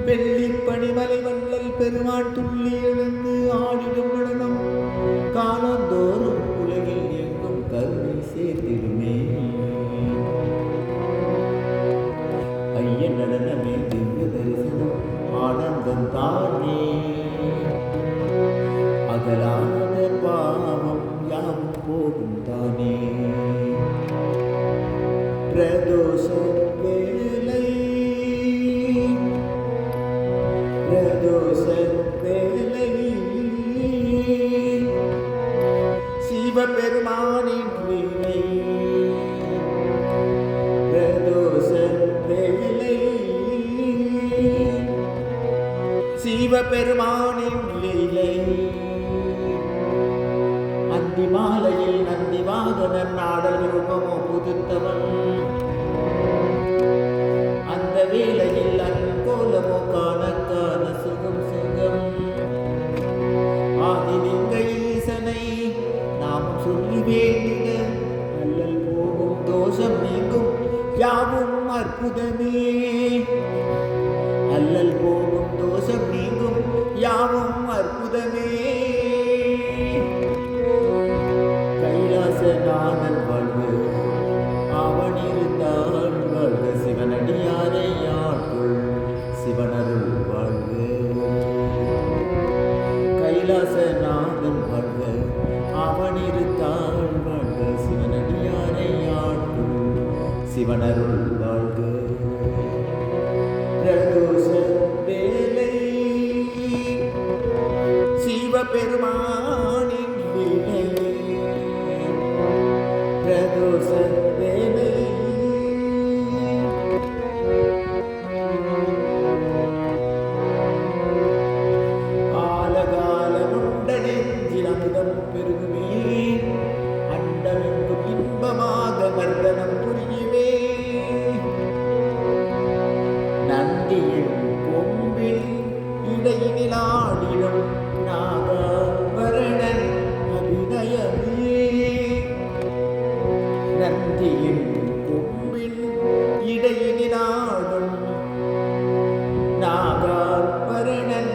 வெள்ளிப்பணிமலை வள்ளல் பெருமான் துள்ளி எழுந்து ஆடிடும் நடனம் காலந்தோறும் உலகில் எங்கும் கருணை சேர்த்திடுமே. ஐயன் நடனமே திவ்ய தரிசனம் ஆனந்தம் தானே. அகலாத பாவம் யாவும் போகும் தானே. பிரதோஷ வேலை பிரதோஷ வேலை சிவபெருமானின் லீலை. பிரதோஷ வேலை சிவபெருமானின் லீலை. அந்தி மாலையில் நந்தி வாகனன் நாடல் ரூபமோ புதுத்தவன். அந்த வேளையில் அன்கோலமோ காண காண சுகம் சுகம். ஆதிலிங்க ஈசனை நாம் சொல்லி வேண்டிட அல்லல் போகும் தோஷம் நீங்கும் யாவும் அற்புதமே. அல்லல் போகும் தோஷம் நீங்கும் யாவும் அற்புதமே. கைலாசநாதன் வாழ்வு அவன் இருந்தால் வாழ்க. சிவனடியாரை யாக்குள் சிவனருள் வாழ்வு. கைலாசநாதன் வாழ்க அவன் இருந்தால் வாழ்க. சிவனடியாரை யாக்குள் சிவனருள் வாழ்க. பிரதோஷ வேலை சிவபெருமானின் லீலை. பிரதோஷ வேலை ஆலகாலமுண்ட நெஞ்சில் அமுதம் பெருகுமே. அண்டமெங்கும் இன்பமாக நர்த்தனம் புரியுமே. நந்தியின் கொம்பில் இடையினில் ஆடிடும் நாகாபரணன் அபிநயமே. நந்தியின் கொம்பில் இடையினில் ஆடும் நாகாபரணன்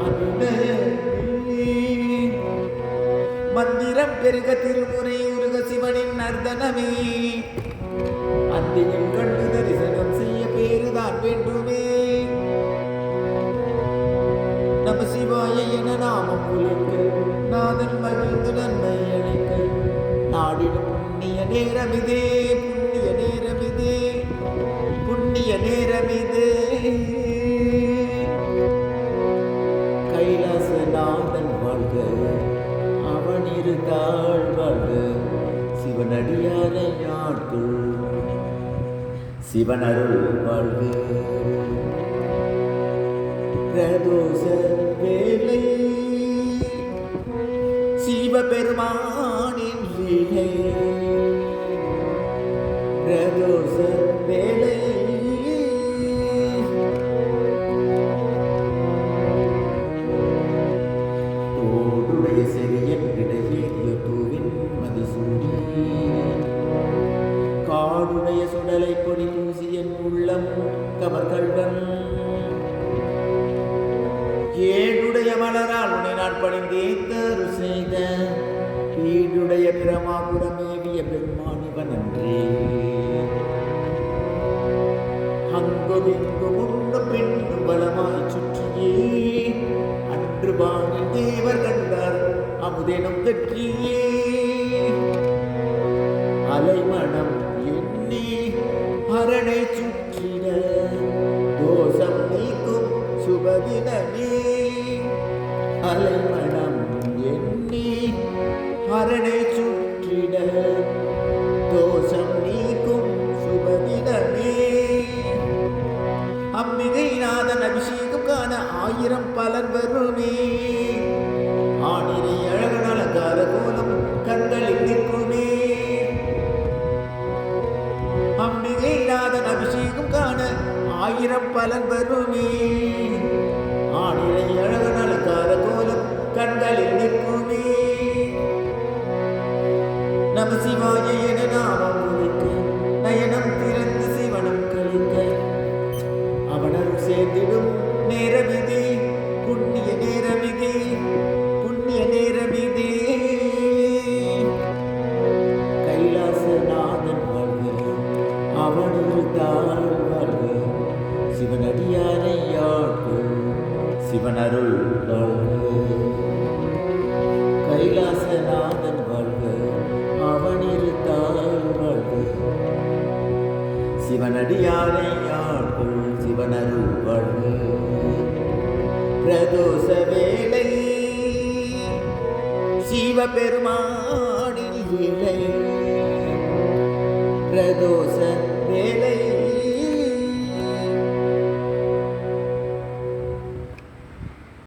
அபிநயமே. மந்திரம் பெருக திருமுறை உருக சிவனின் நர்த்தனமே. அந்தியில் கண்டு தரிசனம் செய்ய பேருதான் வேண்டுமே. நம சிவாய என நாமம் உழைக்க நாதன் மகிழ்ந்து நன்மை அளிக்க. நாடிடும் புண்ணிய நேரமிதே புண்ணிய நேரமிதே புண்ணிய நேரமிதே. கைலாசநாதன் வாழ்க அவன் இருந்தாள் வாழ்க. சிவனடியாரை யாக்குள் சிவனருள் வாழ்க. பிரதோஷ வேலை சிவபெருமானின் லீலை. பிரதோஷ வேலை தோடுடைய செரியன் இடையேறிய பூவின் மதிசூடி. காடுடைய சுடலை கொடி பூசியன் உள்ளம் கமர்கள்வன். ஏடுடைய மலரால் உன்னை நான் பணிந்தேன் தரு செய்த. வீடுடைய பிரமாபுரமேவிய பெருமானிவன் அன்றே. அங்குமிங்கும் உண்டு பெண்ணு பலமாய் சுற்றியே. அன்று வானில் தேவர் கண்டார் அமுதெனும் கற்றியே. அலைமணம் எண்ணி அரணை சுற்றிட தோஷம் நீக்கும் சுபதினமே. அலைமணம் எண்ணி அரணை சுற்றிட தோஷம் நீக்கும் சுபதினமே. அம்பிகை நாதன் அபிஷேகம் காண 1000 பலர் வருமே. ஆணிரை அழகன் அலங்கார கோலம் கண்களில் நிற்குமே. அம்பிகை நாதன் அபிஷேகம் காண 1000 பலன் வருமே. ஆணிரை அழகன் அலங்கார கோலம் கண்களில் நிற்குமே. நேரமிதே புண்ணிய நேரமிதே புண்ணிய நேரமிதே கைலாசநாதன் வாழ்க அவனில் தாழ் வாழ்க சிவனடியாரை யாட்கள் சிவனருள் வாழ்க கைலாசநாதன் வாழ்க அவனில் தாழ் வாழ்க சிவனடியாரை யாட்கள் சிவனருள் வாழ்க பிரதோஷ வேளை சிவபெருமானின் இலை பிரதோஷ